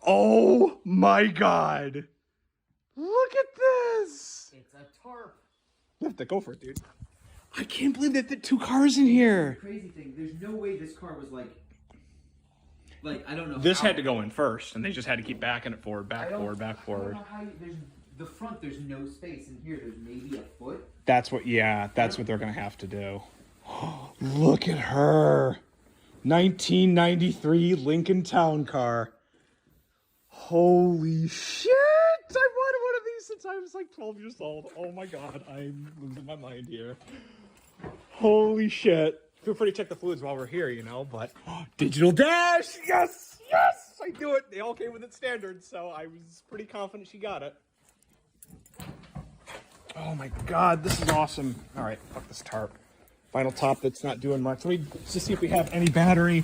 Oh my god. Look at this. It's a tarp. You have to go for it, dude. I can't believe that the 2 cars in here. The crazy thing, there's no way this car was like I don't know. This had to go in first, and they just had to keep backing it forward, back forward, back forward. I don't know how there's the front. There's no space in here. There's maybe a foot. That's what they're gonna have to do. Look at her. 1993 Lincoln Town Car. Holy shit! I wanted one of these since I was like 12 years old. Oh my god, I'm losing my mind here. Holy shit. Feel free to check the fluids while we're here, you know, but digital dash! Yes! Yes! I do it! They all came with its standards, so I was pretty confident she got it. Oh my god, this is awesome. Alright, fuck this tarp. Final top that's not doing much. Let me just see if we have any battery.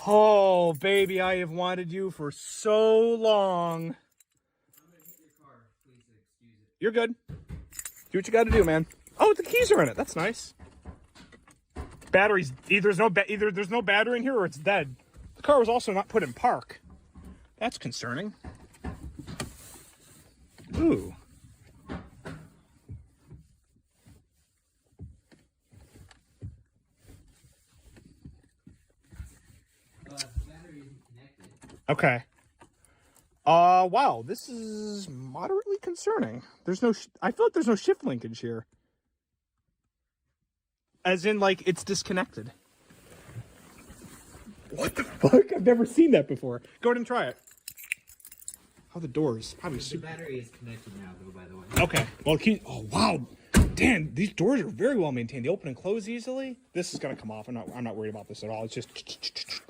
Oh, baby, I have wanted you for so long. I'm gonna hit your car. Please excuse it. You're good. Do what you gotta do, man. Oh, the keys are in it. That's nice. Batteries, either there's no battery in here or it's dead. The car was also not put in park. That's concerning. Ooh. Battery isn't connected. Okay. Wow, this is moderately concerning. There's no, I feel like there's no shift linkage here. As in, like, it's disconnected. What the fuck? I've never seen that before. Go ahead and try it. How are the doors? Probably The battery is connected now, though. By the way. Okay. Well, oh wow, Dan, these doors are very well maintained. They open and close easily. This is gonna come off. I'm not worried about this at all. It's just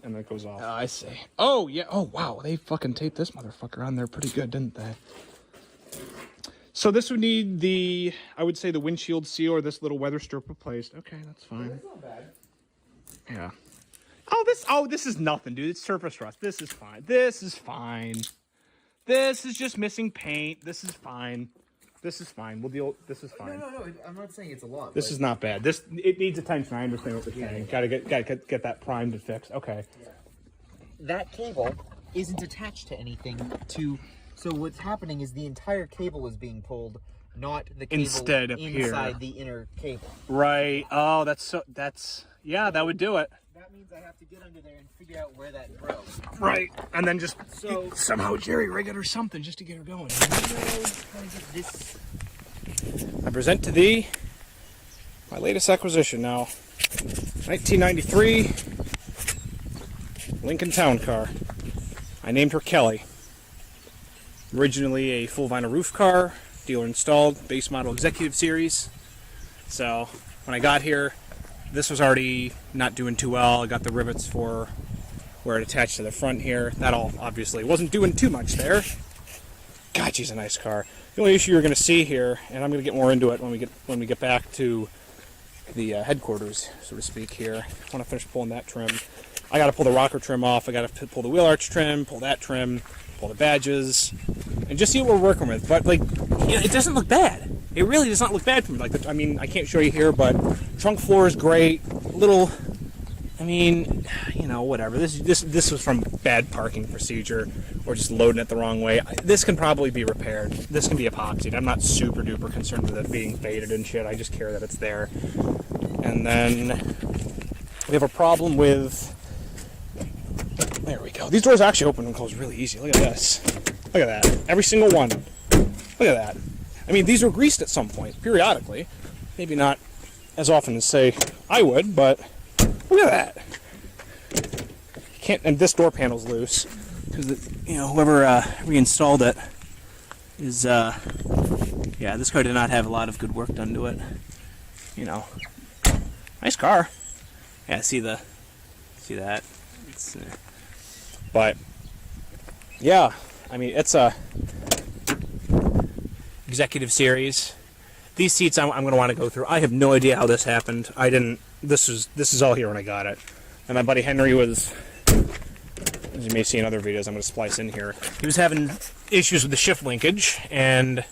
and then it goes off. I see. Oh yeah. Oh wow, they fucking taped this motherfucker on there pretty good, didn't they? So this would need the, I would say the windshield seal or this little weather strip replaced. Okay, that's fine. That's not bad. Yeah. Oh, this is nothing, dude. It's surface rust. This is fine. This is fine. This is just missing paint. This is fine. This is fine. We'll deal. This is fine. No. I'm not saying it's a lot. This is not bad. It needs attention. I understand what you're saying. Gotta get that primed and fixed. Okay. Yeah. That cable isn't attached to anything so what's happening is the entire cable is being pulled, not the cable Instead of inside here. the inner cable. Right. Oh, yeah, that would do it. That means I have to get under there and figure out where that broke. Right. And then just So somehow jerry rig it or something just to get her going. this. I present to thee my latest acquisition now. 1993 Lincoln Town Car. I named her Kelly. Originally a full vinyl roof car, dealer installed, base model executive series. So when I got here, this was already not doing too well. I got the rivets for where it attached to the front here. That all obviously wasn't doing too much there. God, she's a nice car. The only issue you're going to see here, and I'm going to get more into it when we get back to the headquarters, so to speak. Here, I want to finish pulling that trim. I got to pull the rocker trim off. I got to pull the wheel arch trim, pull that trim, pull the badges, and just see what we're working with. But like, it doesn't look bad. It really does not look bad for me. Like, I mean, I can't show you here, but trunk floor is great. Little, I mean, you know, whatever. This was from bad parking procedure or just loading it the wrong way. This can probably be repaired. This can be epoxied. I'm not super duper concerned with it being faded and shit. I just care that it's there. And then we have a problem with. There we go. These doors actually open and close really easy. Look at this. Look at that. Every single one. Look at that. I mean, these were greased at some point, periodically. Maybe not as often as, say, I would, but look at that. And this door panel's loose. Because, you know, whoever reinstalled it is, yeah, this car did not have a lot of good work done to it. You know, nice car. Yeah, see that? It's, but yeah, I mean, it's a executive series. These seats I'm going to want to go through. I have no idea how this happened. I didn't. This is all here when I got it. And my buddy Henry was, as you may see in other videos, I'm going to splice in here. He was having issues with the shift linkage, and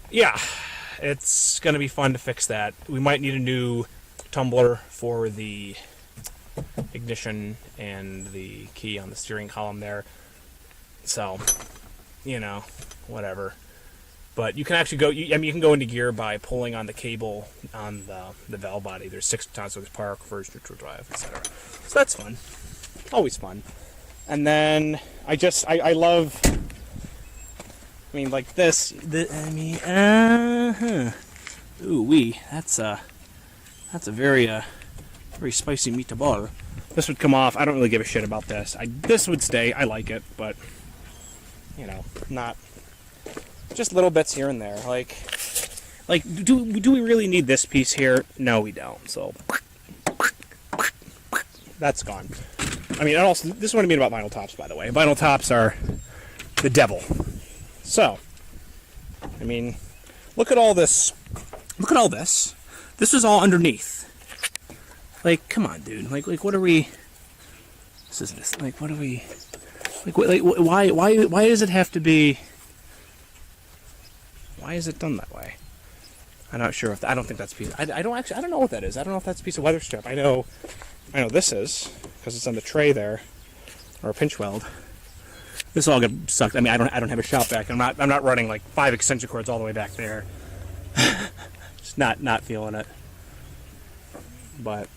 yeah, it's going to be fun to fix that. We might need a new tumbler for the ignition and the key on the steering column there. So, you know, whatever. But you can actually go, I mean, you can go into gear by pulling on the cable on the valve body. There's 6 Tonsillic Park, reverse neutral drive, etc. So that's fun. Always fun. And then I love, I mean, like this, ooh wee, that's a very spicy meatball. This would come off. I don't really give a shit about this. This would stay. I like it, but you know, not just little bits here and there. Like do we really need this piece here? No, we don't. So that's gone. I mean, also, this is what I mean about vinyl tops, by the way. Vinyl tops are the devil. So, I mean, look at all this. Look at all this. This is all underneath. Like, come on, dude. Like, what are we? This is this. Like, what are we? Like, why does it have to be? Why is it done that way? I'm not sure if I don't think that's a piece. I don't know what that is. I don't know if that's a piece of weather strip. I know this is because it's on the tray there, or a pinch weld. This all got sucked. I mean, I don't have a shop vac. I'm not running like 5 extension cords all the way back there. Just not feeling it. But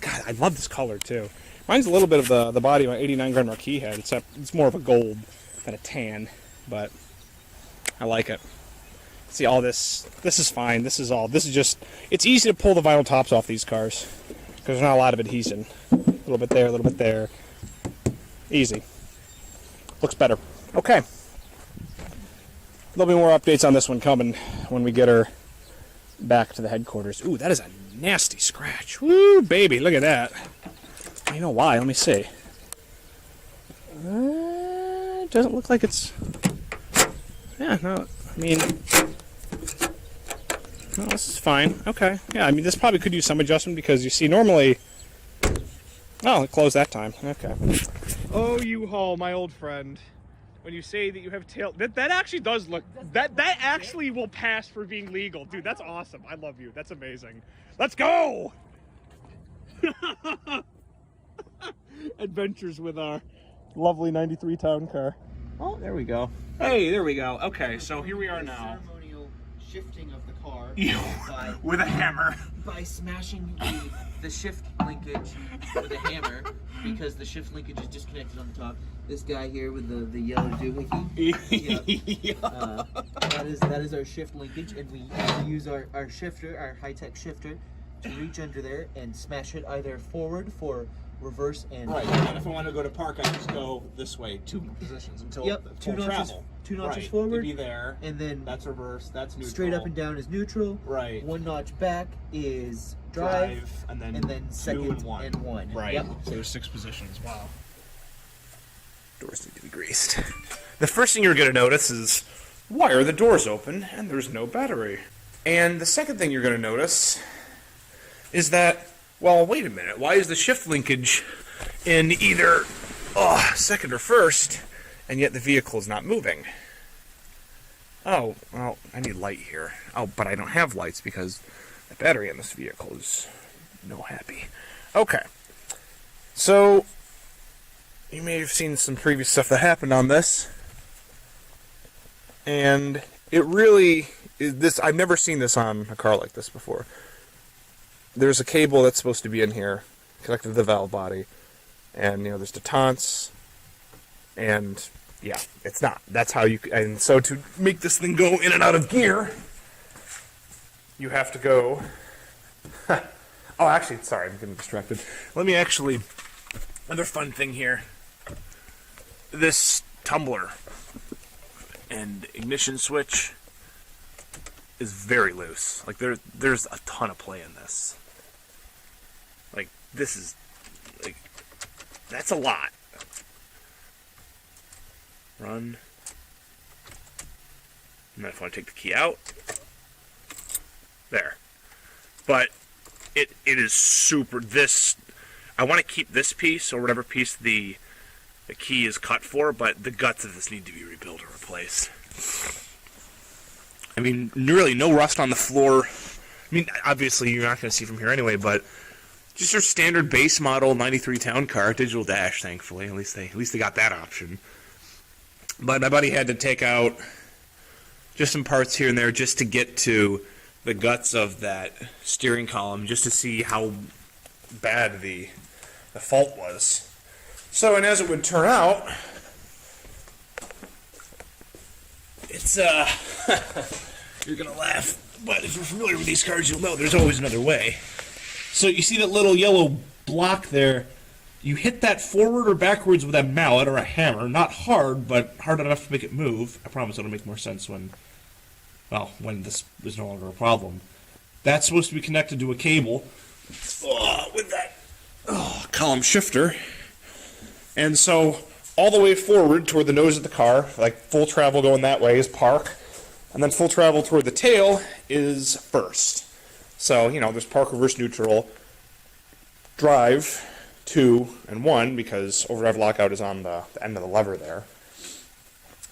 God, I love this color too. Mine's a little bit of the body my 89 Grand Marquis had, except it's more of a gold than a tan. But I like it. See all this. This is fine. This is just. It's easy to pull the vinyl tops off these cars because there's not a lot of adhesion. A little bit there, a little bit there. Easy. Looks better. Okay. There'll be more updates on this one coming when we get her back to the headquarters. Ooh, that is a nasty scratch. Woo, baby, look at that. You know why? Let me see. It doesn't look like it's... Yeah, no, I mean... No, this is fine. Okay. Yeah, I mean, this probably could use some adjustment because you see, normally... Oh, it closed that time. Okay. Oh, U-Haul, my old friend. When you say that you have tail... That actually does look... That actually will pass for being legal. Dude, that's awesome. I love you. That's amazing. Let's go! Adventures with our lovely 93 town car. Oh, there we go. Hey, there we go. Okay, so here we are now. Ceremonial shifting of the car with a hammer. By smashing the shift linkage with a hammer, because the shift linkage is disconnected on the top. This guy here with the yellow doohickey. Yep. That is our shift linkage, and we use our shifter, our high-tech shifter, to reach under there and smash it either forward for reverse and right. And if I want to go to park, I just go this way, 2 positions until two notches, travel. 2 notches right. forward. To be there, and then that's reverse. That's neutral. Straight up and down is neutral. Right. 1 notch back is drive and then 2 second and 1. Right. Yep. So there's 6 positions. Wow. Doors need to be greased. The first thing you're going to notice is why are the doors open and there's no battery? And the second thing you're going to notice is that, well, wait a minute. Why is the shift linkage in either second or first, and yet the vehicle is not moving? Oh, well, I need light here. Oh, but I don't have lights because the battery in this vehicle is no happy. Okay. So, you may have seen some previous stuff that happened on this. And it really is this. I've never seen this on a car like this before. There's a cable that's supposed to be in here, connected to the valve body. And, you know, there's detents. And, yeah, it's not. That's how you... And so to make this thing go in and out of gear, you have to go... Oh, actually, sorry, I'm getting distracted. Let me actually... Another fun thing here. This tumbler and ignition switch is very loose. Like, there's a ton of play in this. Like, this is... Like, that's a lot. Run. And then if I want to take the key out... There. But it is super... This... I want to keep this piece, or whatever piece the key is cut for, but the guts of this need to be rebuilt or replaced. I mean, really, no rust on the floor. I mean, obviously, you're not going to see from here anyway, but just your standard base model 93 town car, digital dash, thankfully. At least they got that option. But my buddy had to take out just some parts here and there just to get to the guts of that steering column, just to see how bad the fault was. So, and as it would turn out, it's you're gonna laugh, but if you're familiar with these cars, you'll know there's always another way. So you see that little yellow block there? You hit that forward or backwards with a mallet or a hammer, not hard, but hard enough to make it move. I promise it'll make more sense when this is no longer a problem. That's supposed to be connected to a cable with that column shifter. And so all the way forward toward the nose of the car, like full travel going that way, is park. And then full travel toward the tail is first. So, there's park, reverse, neutral, drive, 2, and 1, because overdrive lockout is on the end of the lever there.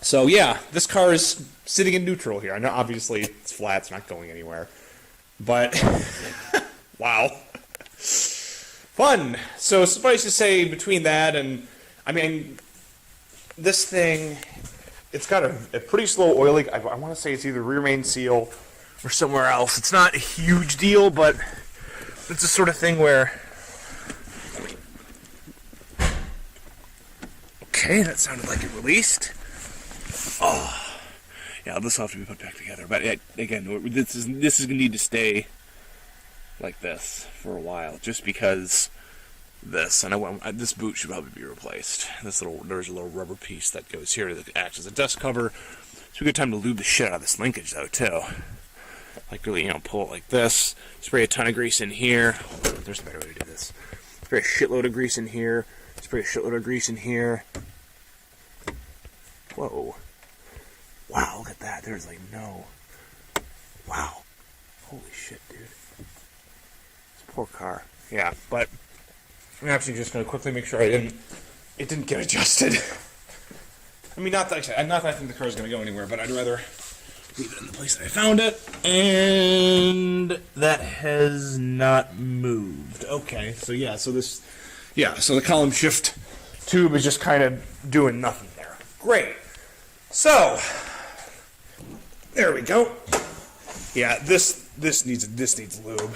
So, yeah, this car is sitting in neutral here. I know, obviously, it's flat, it's not going anywhere. But, wow. Fun. So, suffice to say, between that and, this thing, it's got a pretty slow oil leak. I want to say it's either rear main seal or somewhere else. It's not a huge deal, but it's the sort of thing where... Okay, that sounded like it released. Oh, yeah, this will have to be put back together. But again, this is going to need to stay like this for a while, just because this boot should probably be replaced. There's a little rubber piece that goes here that acts as a dust cover. It's a good time to lube the shit out of this linkage, though, too. Like, really, pull it like this. Spray a ton of grease in here. There's a better way to do this. Spray a shitload of grease in here. Spray a shitload of grease in here. Whoa. Wow, look at that. There's like no... Wow. Holy shit, dude. This poor car. Yeah, but I'm actually just going to quickly make sure it didn't get adjusted. Not that I think the car is going to go anywhere, but I'd rather leave it in the place that I found it. And that has not moved. Okay, so the column shift tube is just kind of doing nothing there. Great. So, there we go. Yeah, this needs lube.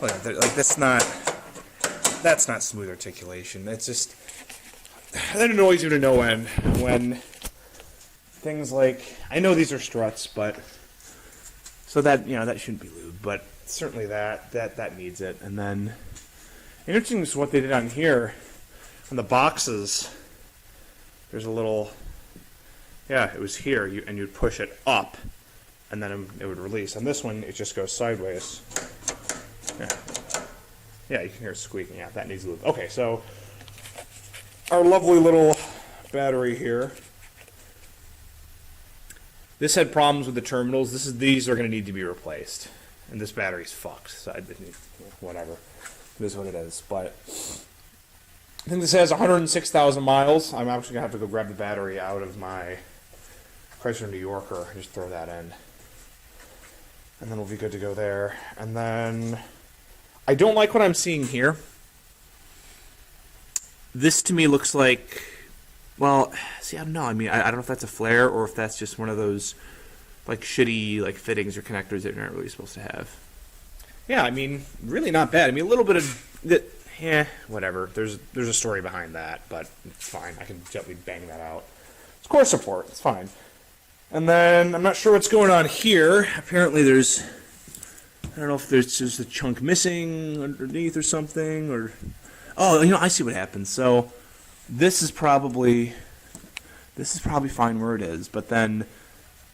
Look at that, like that's not smooth articulation. It's just that annoys you to no end when things like, I know these are struts, but so that that shouldn't be lubed, but certainly that needs it. And then interesting is what they did on here on the boxes. There's a little, it was here, and you'd push it up, and then it would release. On this one, it just goes sideways. Yeah, you can hear it squeaking. Yeah, that needs lube. Okay, so our lovely little battery here. This had problems with the terminals. These are going to need to be replaced, and this battery's fucked. So whatever, it is what it is. But I think this has 106,000 miles. I'm actually going to have to go grab the battery out of my Chrysler New Yorker and just throw that in. And then we'll be good to go there. And then I don't like what I'm seeing here. This to me looks like, well, see, I don't know. I don't know if that's a flare or if that's just one of those like shitty like fittings or connectors that you're not really supposed to have. Yeah, really not bad. A little bit of that. Whatever. There's a story behind that, but it's fine. I can gently bang that out. It's core support. It's fine. And then I'm not sure what's going on here. Apparently I don't know if there's just a chunk missing underneath or something, or I see what happened. So this is probably fine where it is, but then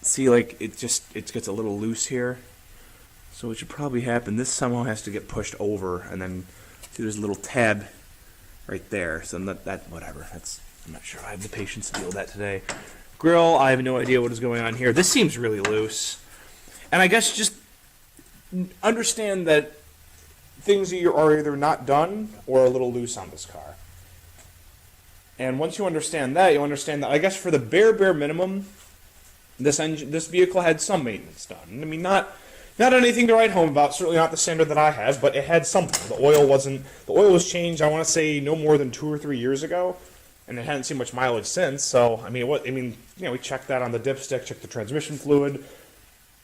see, like it gets a little loose here. So what should probably happen, this somehow has to get pushed over, and then see there's a little tab right there. So that whatever. I'm not sure I have the patience to deal with that today. Grill, I have no idea what is going on here. This seems really loose. And I guess just understand that things are either not done or a little loose on this car. And once you understand that, I guess for the bare minimum, this vehicle had some maintenance done. Not anything to write home about, certainly not the standard that I have, but it had something. The oil was changed, I want to say, no more than 2 or 3 years ago. and it hadn't seen much mileage since. So I mean, we checked that on the dipstick, checked the transmission fluid.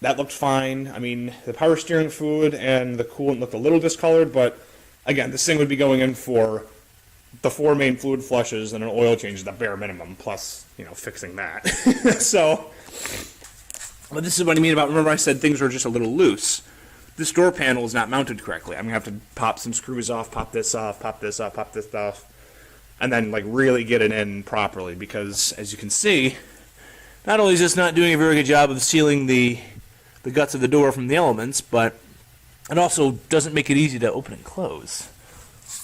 That looked fine. I mean, the power steering fluid and the coolant looked a little discolored, but again, this thing would be going in for the 4 main fluid flushes and an oil change at the bare minimum, plus, fixing that. So, but this is what I mean about, remember I said things were just a little loose. This door panel is not mounted correctly. I'm going to have to pop some screws off, pop this off, pop this off, pop this off, and then, really get it in properly, because, as you can see, not only is this not doing a very good job of sealing the guts of the door from the elements, but it also doesn't make it easy to open and close.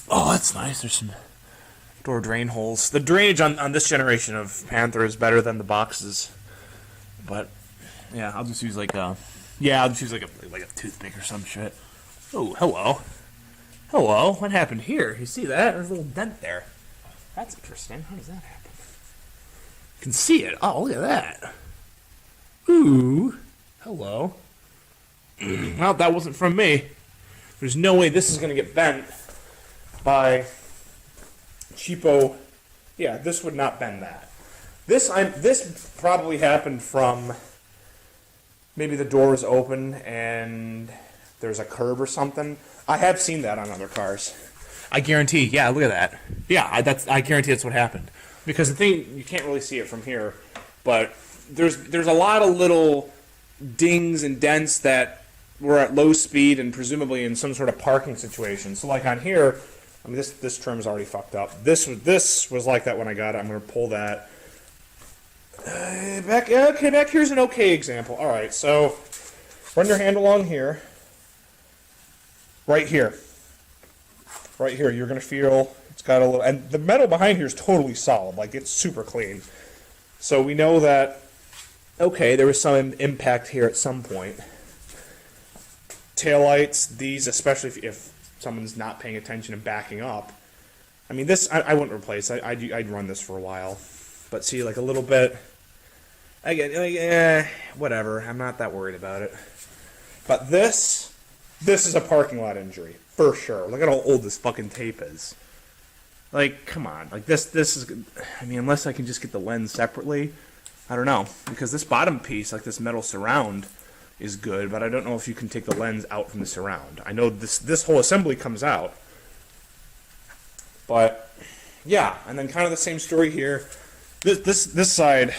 Oh, that's nice. There's some door drain holes. The drainage on this generation of Panther is better than the boxes, but yeah, I'll just use like a toothpick or some shit. Oh, hello. What happened here? You see that? There's a little dent there. That's interesting. How does that happen? You can see it. Oh, look at that. Ooh. Hello. Well, that wasn't from me. There's no way this is going to get bent by cheapo. Yeah, this would not bend that. This probably happened from maybe the door was open and there's a curb or something. I have seen that on other cars. I guarantee. Yeah, look at that. Yeah, I guarantee that's what happened. Because the thing, you can't really see it from here, but there's a lot of little dings and dents that were at low speed and presumably in some sort of parking situation. So like on here, I mean this trim's already fucked up. This was like that when I got it. I'm going to pull that. Back here's an okay example. All right, so run your hand along here. Right here, you're going to feel it's got a little, and the metal behind here is totally solid, like it's super clean. So we know that, okay, there was some impact here at some point. Taillights, these, especially if someone's not paying attention and backing up. I mean, this, I wouldn't replace. I'd run this for a while. But see, like a little bit, again, whatever. I'm not that worried about it. But this is a parking lot injury, for sure. Look at how old this fucking tape is. Like, come on. Like, this is, I mean, unless I can just get the lens separately, I don't know. Because this bottom piece, like this metal surround, is good, but I don't know if you can take the lens out from the surround. I know this whole assembly comes out. But, yeah, and then kind of the same story here. This side,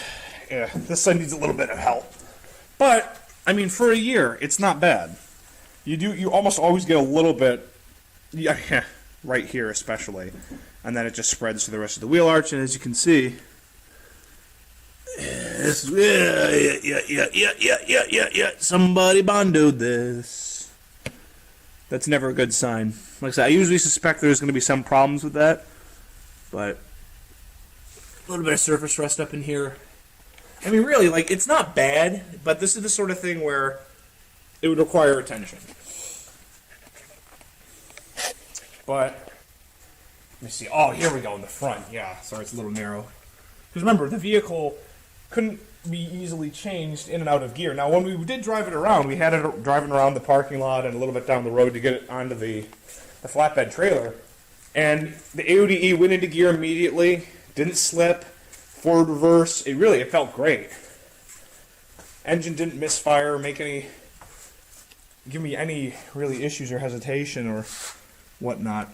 yeah, this side needs a little bit of help. But, I mean, for a year, it's not bad. You almost always get a little bit, yeah, right here especially, and then it just spreads to the rest of the wheel arch, and as you can see, somebody bondoed this. That's never a good sign. Like I said, I usually suspect there's going to be some problems with that, but a little bit of surface rust up in here. I mean, really, like, it's not bad, but this is the sort of thing where it would require attention. But, let me see. Oh, here we go in the front. Yeah, sorry, it's a little narrow. Because remember, the vehicle couldn't be easily changed in and out of gear. Now, when we did drive it around, we had it driving around the parking lot and a little bit down the road to get it onto the flatbed trailer. And the AODE went into gear immediately, didn't slip, forward, reverse. It felt great. Engine didn't misfire, give me any really issues or hesitation or whatnot.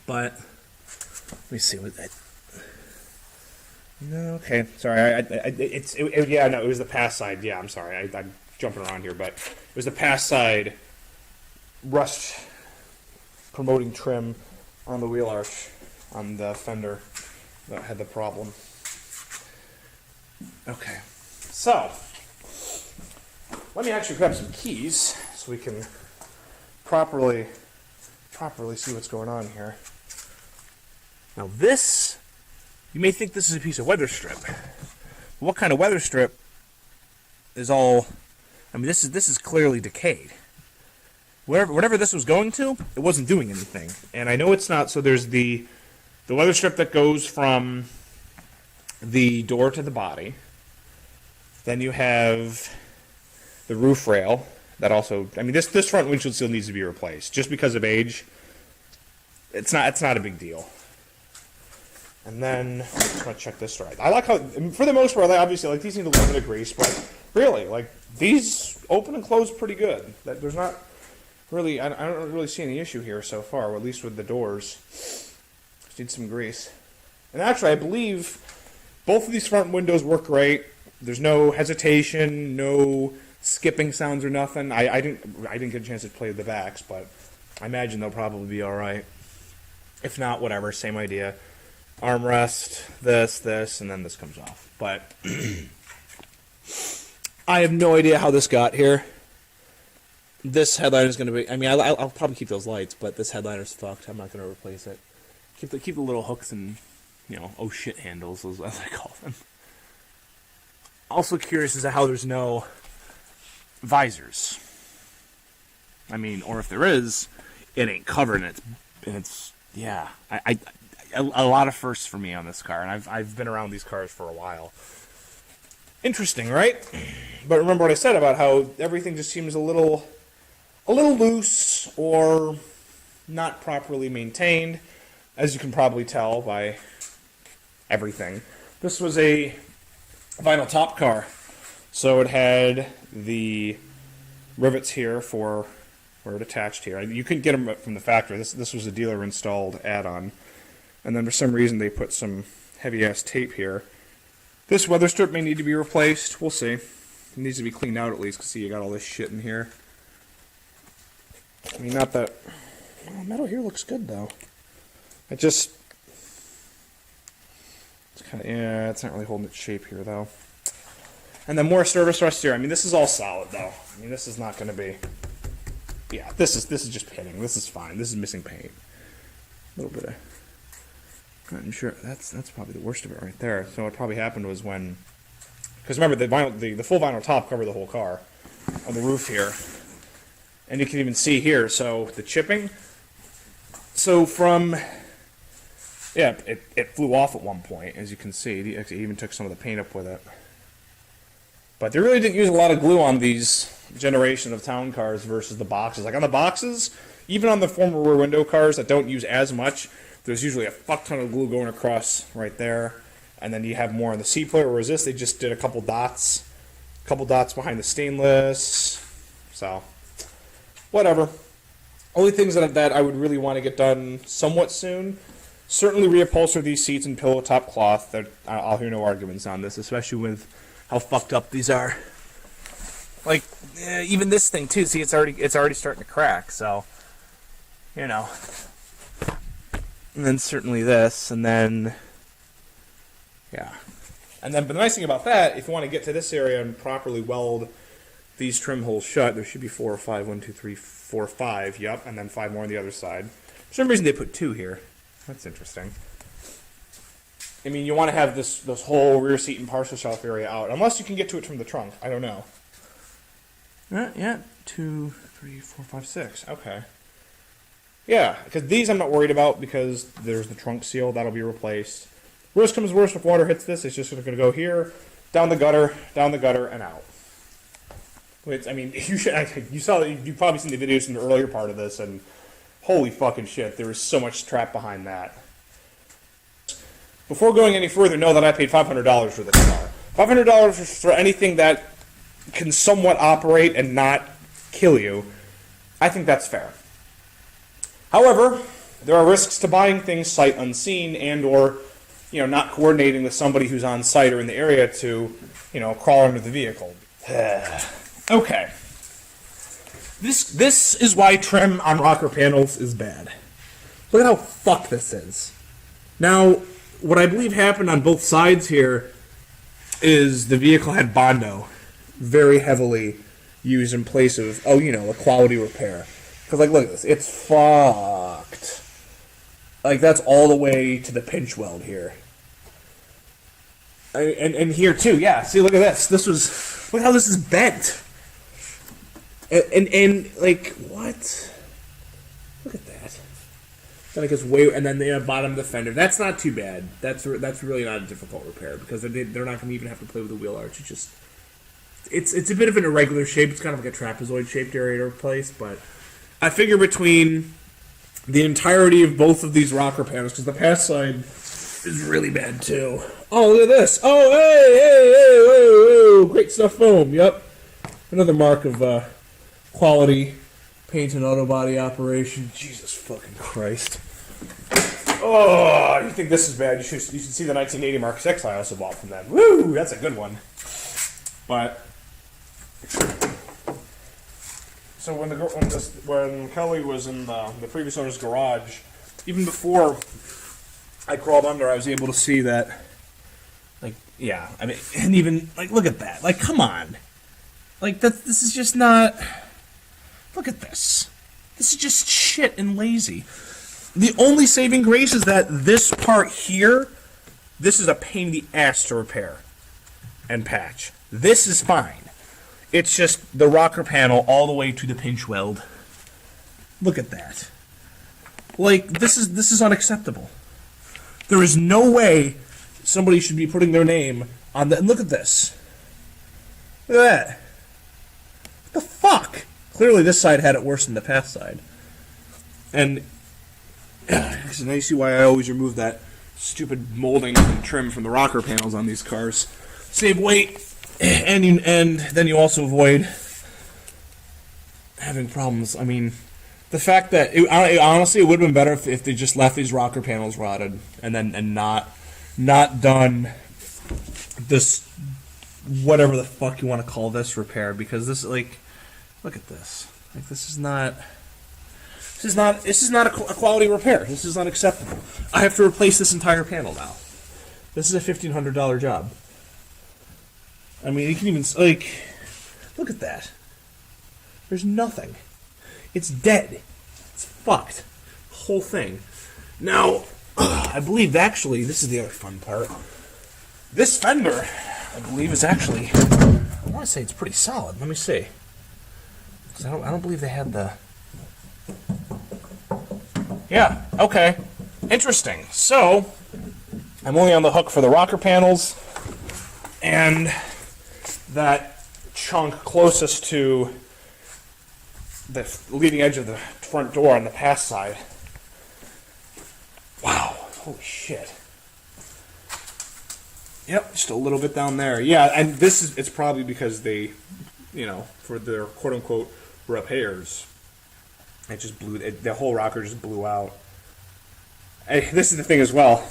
But let me see what that. No, okay, sorry. It was the pass side. Yeah, I'm sorry. I'm jumping around here, but it was the pass side rust promoting trim on the wheel arch on the fender that had the problem. Okay, so let me actually grab some keys so we can properly see what's going on here. Now this, you may think this is a piece of weather strip. What kind of weather strip is all? I mean, this is clearly decayed. Whatever this was going to, it wasn't doing anything. And I know it's not. So there's the weather strip that goes from the door to the body. Then you have the roof rail that also. I mean, this front windshield still needs to be replaced just because of age. It's not a big deal. And then, I'm just going to check this right. I like how, for the most part, obviously, like, these need a little bit of grease, but really, like, these open and close pretty good. There's not really, I don't really see any issue here so far, or at least with the doors. Just need some grease. And actually, I believe both of these front windows work great. There's no hesitation, no skipping sounds or nothing. I didn't get a chance to play the backs, but I imagine they'll probably be all right. If not, whatever, same idea. Armrest, this, and then this comes off. But I have no idea how this got here. This headliner is going to be, I mean, I'll probably keep those lights, but this headliner's fucked. I'm not going to replace it. Keep the little hooks and, oh shit handles, as I call them. Also curious as to how there's no visors. I mean, or if there is, it ain't covered, and it's yeah. A lot of firsts for me on this car, and I've been around these cars for a while. Interesting, right? But remember what I said about how everything just seems a little loose or not properly maintained, as you can probably tell by everything. This was a vinyl top car, so it had the rivets here for where it attached here. You couldn't get them from the factory. This was a dealer installed add-on, and then for some reason they put some heavy ass tape here. This weather strip may need to be replaced. We'll see. It needs to be cleaned out at least, because see, you got all this shit in here. I mean, not that metal here looks good though. It's kind of, yeah, it's not really holding its shape here though. And then more service rust here. I mean, this is all solid though. I mean, this is not going to be. Yeah, this is just painting. This is fine. This is missing paint. A little bit of. I'm sure that's probably the worst of it right there. So what probably happened was when, because remember the full vinyl top covered the whole car on the roof here, and you can even see here. So the chipping. So from. Yeah, it flew off at one point, as you can see. It even took some of the paint up with it. But they really didn't use a lot of glue on these generation of town cars versus the boxes. Like on the boxes, even on the former rear window cars that don't use as much, there's usually a fuck ton of glue going across right there. And then you have more on the seat plate, whereas this, they just did a couple dots behind the stainless. So, whatever. Only things that I would really want to get done somewhat soon. Certainly reupholster these seats in pillow top cloth. I'll hear no arguments on this, especially with how fucked up these are. Like even this thing too. See, it's already starting to crack. So, And then certainly this, and then yeah, but the nice thing about that, if you want to get to this area and properly weld these trim holes shut, there should be 4 or 5. 1, 2, 3, 4, 5. Yep, and then 5 more on the other side. For some reason they put 2 here. That's interesting. I mean, you want to have this whole rear seat and parcel shelf area out, unless you can get to it from the trunk. I don't know. Yeah, 2, 3, 4, 5, 6. Okay. Yeah, because these I'm not worried about because there's the trunk seal. That'll be replaced. Worst comes worst, if water hits this, it's just going to go here, down the gutter, and out. I mean, you've probably seen the videos in the earlier part of this, and holy fucking shit, there is so much trap behind that. Before going any further, know that I paid $500 for this car. $500 for anything that can somewhat operate and not kill you. I think that's fair. However, there are risks to buying things sight unseen and or, not coordinating with somebody who's on site or in the area to, crawl under the vehicle. Okay. This is why trim on rocker panels is bad. Look at how fucked this is. Now, what I believe happened on both sides here is the vehicle had Bondo very heavily used in place of, a quality repair. Because, look at this. It's fucked. That's all the way to the pinch weld here. And here, too, yeah. See, look at this. Look how this is bent. And what? Look at that. And then the bottom of the fender. That's not too bad. That's really not a difficult repair because they're not going to even have to play with the wheel arch. It's a bit of an irregular shape. It's kind of like a trapezoid shaped area to replace. But I figure between the entirety of both of these rocker panels, because the pass side is really bad too. Oh, look at this. Oh, hey, great stuff foam. Yep. Another mark of quality paint and auto body operation. Jesus fucking Christ. Oh, you think this is bad? You should see the 1980 Mark 6 I also bought from them. Woo, that's a good one. But so when Kelly was in the previous owner's garage, even before I crawled under, I was able to see that. Like, yeah, I mean, and even like, look at that. Like, come on. Like that. This is just not. Look at this. This is just shit and lazy. The only saving grace is that this part here, this is a pain in the ass to repair and patch. This is fine. It's just the rocker panel all the way to the pinch weld. Look at that. Like, this is unacceptable. There is no way somebody should be putting their name on the... And look at this. Look at that. What the fuck? Clearly this side had it worse than the past side. And... So now you see why I always remove that stupid molding and trim from the rocker panels on these cars. Save weight, and then you also avoid having problems. I mean, the fact that honestly, it would have been better if they just left these rocker panels rotted and not done this whatever the fuck you want to call this repair, because this, like, look at this. Like, this is not a quality repair. This is unacceptable. I have to replace this entire panel now. This is a $1,500 job. I mean, you can even, like, look at that. There's nothing. It's dead. It's fucked. The whole thing. Now, I believe actually, this is the other fun part. This fender, I believe, is actually, I want to say it's pretty solid. Let me see. 'Cause I don't believe they had the... Yeah, okay. Interesting. So, I'm only on the hook for the rocker panels and that chunk closest to the leading edge of the front door on the pass side. Wow. Holy shit. Yep, just a little bit down there. Yeah, and it's probably because they, for their quote-unquote repairs, it just blew, the whole rocker just blew out. This is the thing as well.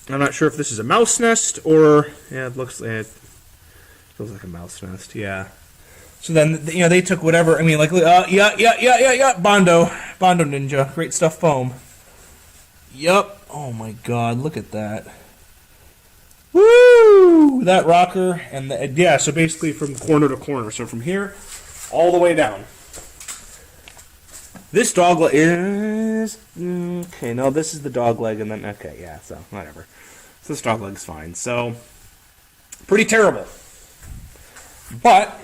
I'm not sure if this is a mouse nest or, yeah, it feels like a mouse nest, yeah. So then, they took whatever, I mean, like, Bondo Ninja, great stuff foam. Yup, oh my god, look at that. Woo! That rocker, and so basically from corner to corner, so from here all the way down. This dog leg is... Okay, no, this is the dog leg, and then... Okay, yeah, so, whatever. So this dog leg's fine. So, pretty terrible. But,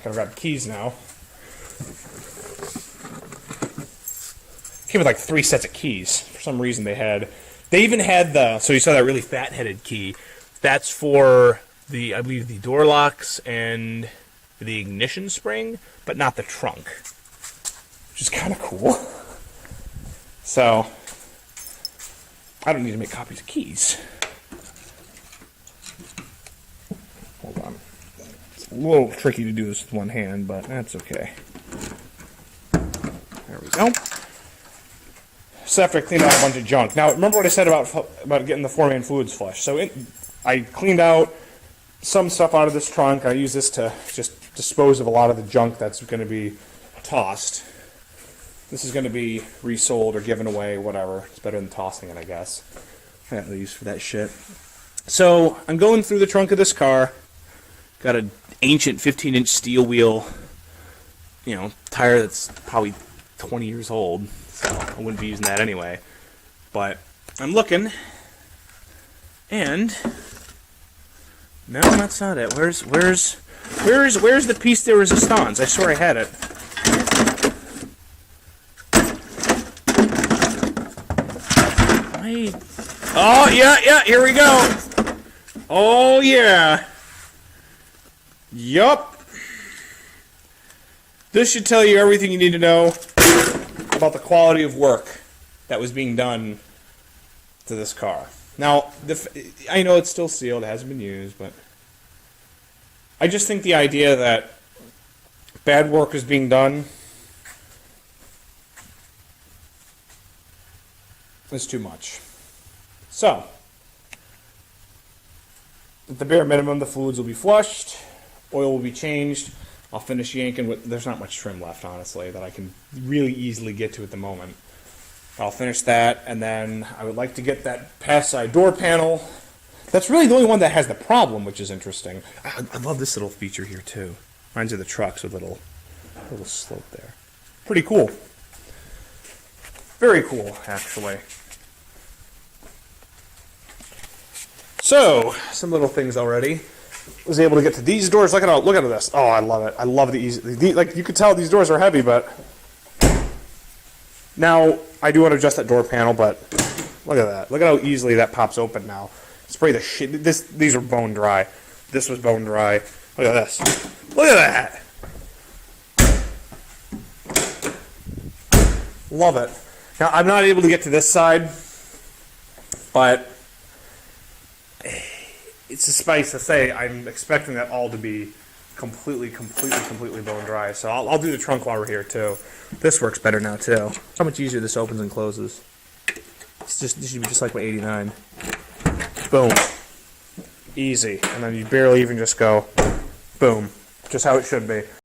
gotta grab the keys now. Came with like 3 sets of keys. For some reason they even had the... So you saw that really fat-headed key. That's for I believe, the door locks and the ignition spring, but not the trunk. Which is kind of cool. So, I don't need to make copies of keys. Hold on. It's a little tricky to do this with one hand, but that's okay. There we go. So after I cleaned out a bunch of junk. Now, remember what I said about getting the 4-man fluids flush. So I cleaned out some stuff out of this trunk. I use this to just dispose of a lot of the junk that's going to be tossed. This is going to be resold or given away, whatever. It's better than tossing it, I guess. I have no use for that shit. So, I'm going through the trunk of this car. Got an ancient 15-inch steel wheel, tire that's probably 20 years old. So, I wouldn't be using that anyway. But, I'm looking. And... No, that's not it. Where's the piece de resistance? I swear I had it. Oh, yeah, here we go. Oh, yeah. Yup. This should tell you everything you need to know about the quality of work that was being done to this car. Now, I know it's still sealed, it hasn't been used, but I just think the idea that bad work is being done is too much. So, at the bare minimum, the fluids will be flushed, oil will be changed. I'll finish yanking with, there's not much trim left, honestly, that I can really easily get to at the moment. I'll finish that, and then I would like to get that pass side door panel. That's really the only one that has the problem, which is interesting. I love this little feature here, too. Reminds me of the trucks with a little slope there. Pretty cool. Very cool, actually. So, some little things already. Was able to get to these doors. Look at this. Oh, I love it. I love like you could tell these doors are heavy, but now I do want to adjust that door panel. But look at that. Look at how easily that pops open now. Spray the shit. These are bone dry. This was bone dry. Look at this. Look at that. Love it. Now I'm not able to get to this side, but it's suffice to say, I'm expecting that all to be completely bone dry. So I'll do the trunk while we're here too. This works better now too. How much easier this opens and closes. This should be just like my 89. Boom. Easy. And then you barely even just go, boom. Just how it should be.